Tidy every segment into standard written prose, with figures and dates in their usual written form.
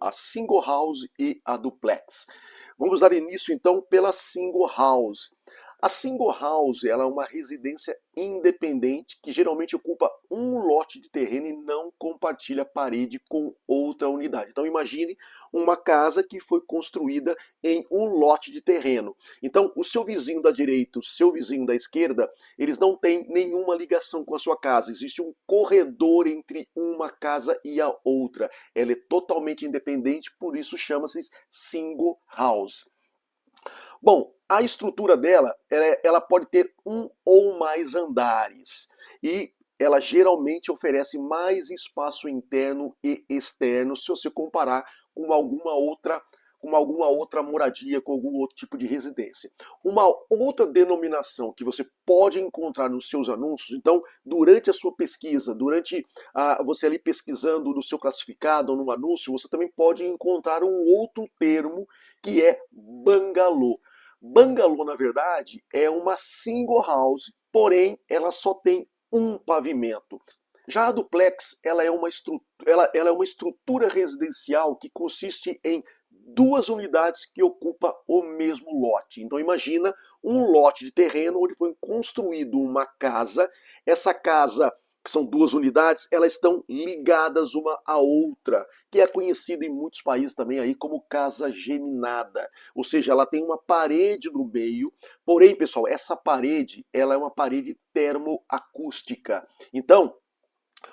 A single house e a duplex. Vamos dar início então pela single house. A single house ela é uma residência independente que geralmente ocupa um lote de terreno e não compartilha parede com outra unidade. Então imagine uma casa que foi construída em um lote de terreno. Então o seu vizinho da direita, o seu vizinho da esquerda, eles não têm nenhuma ligação com a sua casa. Existe um corredor entre uma casa e a outra. Ela é totalmente independente, por isso chama-se single house. Bom, a estrutura dela, ela pode ter um ou mais andares e ela geralmente oferece mais espaço interno e externo se você comparar com alguma outra moradia, com algum outro tipo de residência. Uma outra denominação que você pode encontrar nos seus anúncios, então, durante a sua pesquisa, durante você ali pesquisando no seu classificado ou no anúncio, você também pode encontrar um outro termo que é bangalô. Bangalô, na verdade, é uma single house, porém ela só tem um pavimento. Já a duplex, ela é uma estrutura residencial que consiste em duas unidades que ocupam o mesmo lote. Então imagina um lote de terreno onde foi construído uma casa. Essa casa, que são duas unidades, elas estão ligadas uma à outra, que é conhecido em muitos países também aí como casa geminada. Ou seja, ela tem uma parede no meio, porém, pessoal, essa parede, ela é uma parede termoacústica. Então,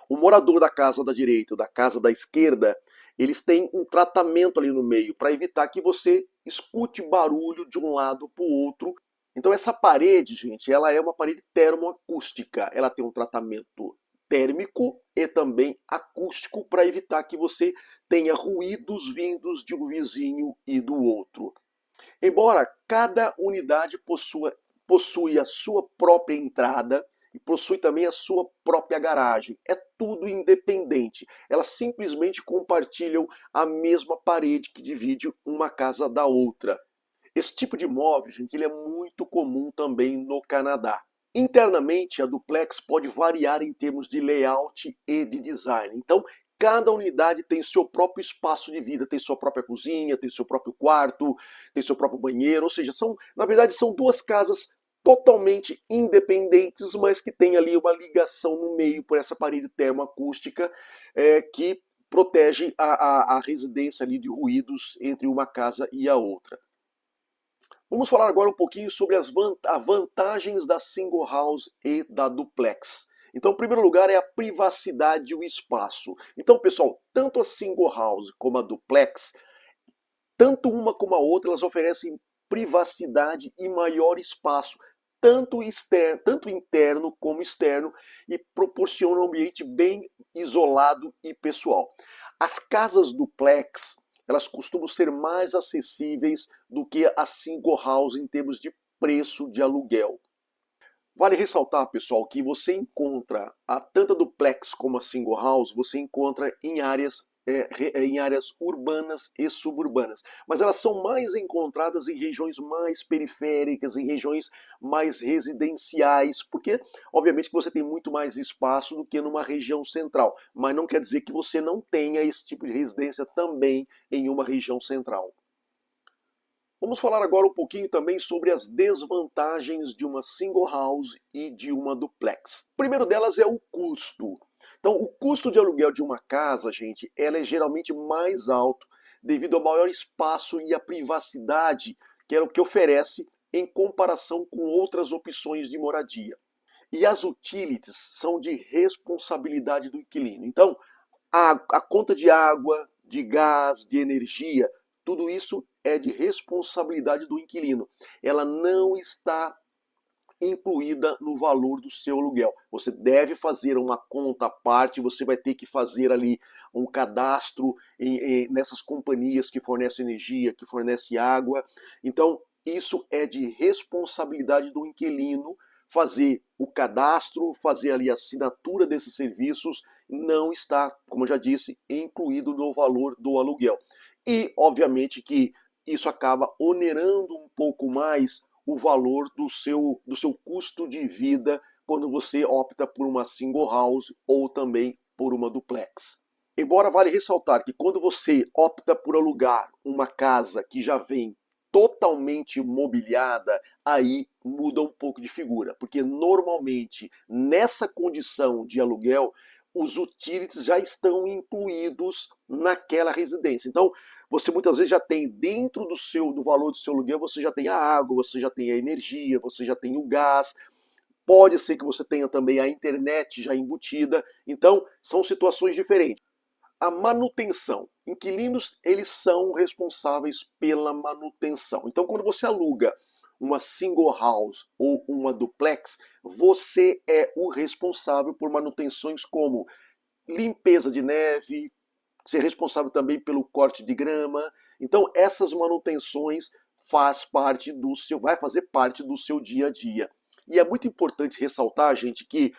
o morador da casa da direita ou da casa da esquerda, eles têm um tratamento ali no meio para evitar que você escute barulho de um lado para o outro. Então essa parede, gente, ela é uma parede termoacústica. Ela tem um tratamento térmico e também acústico para evitar que você tenha ruídos vindos de um vizinho e do outro. Embora cada unidade possui a sua própria entrada e possui também a sua própria garagem. É tudo independente. Elas simplesmente compartilham a mesma parede que divide uma casa da outra. Esse tipo de móvel, gente, ele é muito comum também no Canadá. Internamente, a duplex pode variar em termos de layout e de design. Então, cada unidade tem seu próprio espaço de vida, tem sua própria cozinha, tem seu próprio quarto, tem seu próprio banheiro, ou seja, na verdade são duas casas totalmente independentes, mas que tem ali uma ligação no meio por essa parede termoacústica que protege a residência ali de ruídos entre uma casa e a outra. Vamos falar agora um pouquinho sobre as vantagens da single house e da duplex. Então, em primeiro lugar, é a privacidade e o espaço. Então, pessoal, tanto a single house como a duplex, tanto uma como a outra, elas oferecem privacidade e maior espaço, tanto interno como externo, e proporcionam um ambiente bem isolado e pessoal. As casas duplex, elas costumam ser mais acessíveis do que a single house em termos de preço de aluguel. Vale ressaltar, pessoal, que você encontra tanto a duplex como a single house, você encontra em áreas urbanas e suburbanas. Mas elas são mais encontradas em regiões mais periféricas, em regiões mais residenciais, porque, obviamente, que você tem muito mais espaço do que numa região central. Mas não quer dizer que você não tenha esse tipo de residência também em uma região central. Vamos falar agora um pouquinho também sobre as desvantagens de uma single house e de uma duplex. O primeiro delas é o custo. Então, o custo de aluguel de uma casa, gente, ela é geralmente mais alto devido ao maior espaço e a privacidade que é o que oferece em comparação com outras opções de moradia. E as utilities são de responsabilidade do inquilino. Então, a conta de água, de gás, de energia, tudo isso é de responsabilidade do inquilino. Ela não está incluída no valor do seu aluguel. Você deve fazer uma conta à parte, você vai ter que fazer ali um cadastro nessas companhias que fornecem energia, que fornecem água. Então, isso é de responsabilidade do inquilino fazer o cadastro, fazer ali a assinatura desses serviços, não está, como eu já disse, incluído no valor do aluguel. E, obviamente, que isso acaba onerando um pouco mais o valor do seu custo de vida quando você opta por uma single house ou também por uma duplex. Embora vale ressaltar que quando você opta por alugar uma casa que já vem totalmente mobiliada, aí muda um pouco de figura, porque normalmente nessa condição de aluguel, os utilities já estão incluídos naquela residência. Então, você muitas vezes já tem dentro do valor do seu aluguel, você já tem a água, você já tem a energia, você já tem o gás. Pode ser que você tenha também a internet já embutida. Então, são situações diferentes. A manutenção. Inquilinos, eles são responsáveis pela manutenção. Então, quando você aluga uma single house ou uma duplex, você é o responsável por manutenções como limpeza de neve, ser responsável também pelo corte de grama. Então, essas manutenções vai fazer parte do seu dia a dia. E é muito importante ressaltar, gente, que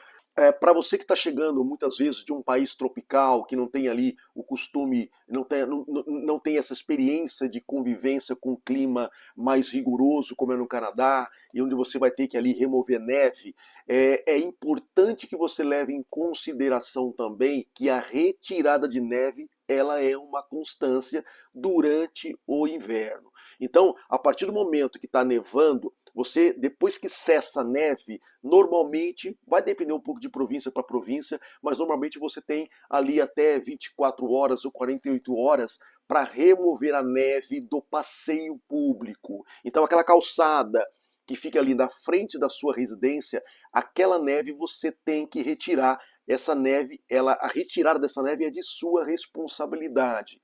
para você que está chegando muitas vezes de um país tropical, que não tem ali o costume, não tem essa experiência de convivência com um clima mais rigoroso, como é no Canadá, e onde você vai ter que ali remover neve, é importante que você leve em consideração também que a retirada de neve ela é uma constância durante o inverno. Então, a partir do momento que está nevando, você, depois que cessa a neve, normalmente, vai depender um pouco de província para província, mas normalmente você tem ali até 24 horas ou 48 horas para remover a neve do passeio público. Então, aquela calçada que fica ali na frente da sua residência, aquela neve você tem que retirar. Essa neve, a retirada dessa neve é de sua responsabilidade.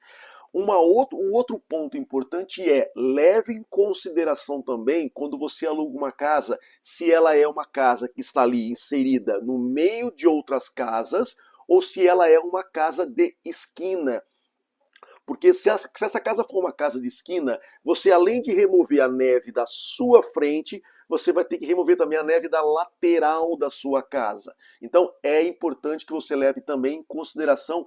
Um outro ponto importante é leve em consideração também quando você aluga uma casa, se ela é uma casa que está ali inserida no meio de outras casas ou se ela é uma casa de esquina. Porque se essa casa for uma casa de esquina, você além de remover a neve da sua frente, você vai ter que remover também a neve da lateral da sua casa. Então é importante que você leve também em consideração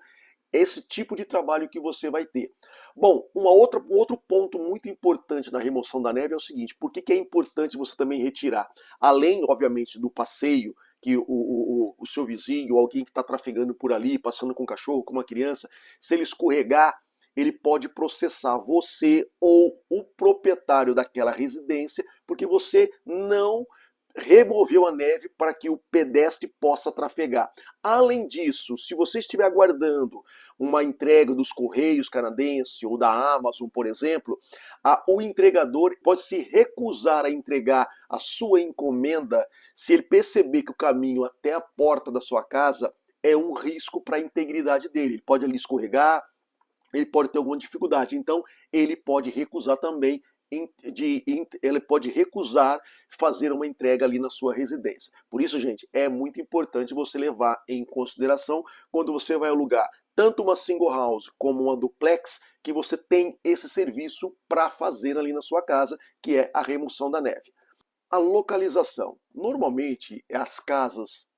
esse tipo de trabalho que você vai ter. Bom, um outro ponto muito importante na remoção da neve é o seguinte: por que é importante você também retirar? Além, obviamente, do passeio, que o seu vizinho, alguém que está trafegando por ali, passando com um cachorro, com uma criança, se ele escorregar, ele pode processar você ou o proprietário daquela residência, porque você não removeu a neve para que o pedestre possa trafegar. Além disso, se você estiver aguardando uma entrega dos Correios canadenses ou da Amazon, por exemplo, o entregador pode se recusar a entregar a sua encomenda se ele perceber que o caminho até a porta da sua casa é um risco para a integridade dele. Ele pode ali escorregar, ele pode ter alguma dificuldade. Então, ele pode recusar também ele pode recusar fazer uma entrega ali na sua residência. Por isso, gente, é muito importante você levar em consideração quando você vai alugar tanto uma single house como uma duplex, que você tem esse serviço para fazer ali na sua casa, que é a remoção da neve. A localização. Normalmente, as casas,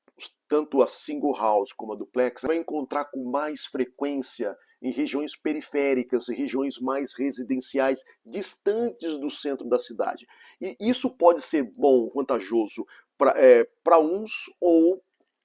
tanto a single house como a duplex, você vai encontrar com mais frequência em regiões periféricas, em regiões mais residenciais, distantes do centro da cidade. E isso pode ser bom, vantajoso para uns ou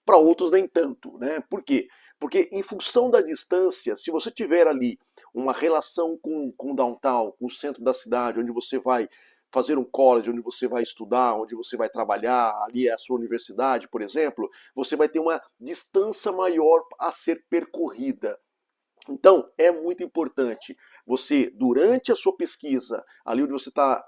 para outros nem tanto, né? Por quê? Porque em função da distância, se você tiver ali uma relação com downtown, com o centro da cidade, onde você vai fazer um college, onde você vai estudar, onde você vai trabalhar, ali é a sua universidade, por exemplo, você vai ter uma distância maior a ser percorrida. Então, é muito importante você, durante a sua pesquisa, ali onde você está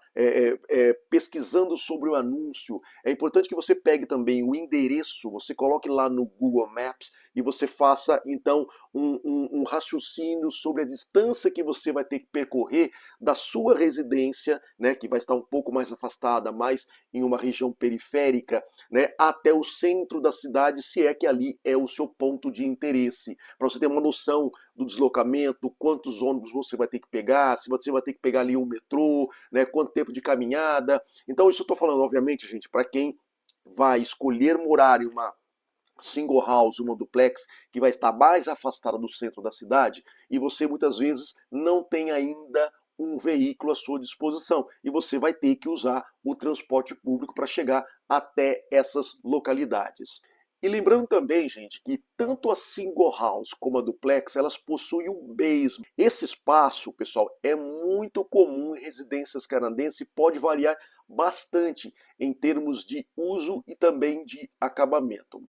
pesquisando sobre o anúncio, é importante que você pegue também o endereço, você coloque lá no Google Maps e você faça, então, um raciocínio sobre a distância que você vai ter que percorrer da sua residência, né, que vai estar um pouco mais afastada, mais em uma região periférica, né, até o centro da cidade, se é que ali é o seu ponto de interesse, para você ter uma noção do deslocamento, quantos ônibus você vai ter que pegar, se você vai ter que pegar ali um metrô, né, quanto tempo de caminhada. Então isso eu estou falando, obviamente, gente, para quem vai escolher morar em uma single house, uma duplex, que vai estar mais afastada do centro da cidade, e você muitas vezes não tem ainda um veículo à sua disposição, e você vai ter que usar o transporte público para chegar até essas localidades. E lembrando também, gente, que tanto a single house como a duplex, elas possuem um basement. Esse espaço, pessoal, é muito comum em residências canadenses e pode variar bastante em termos de uso e também de acabamento.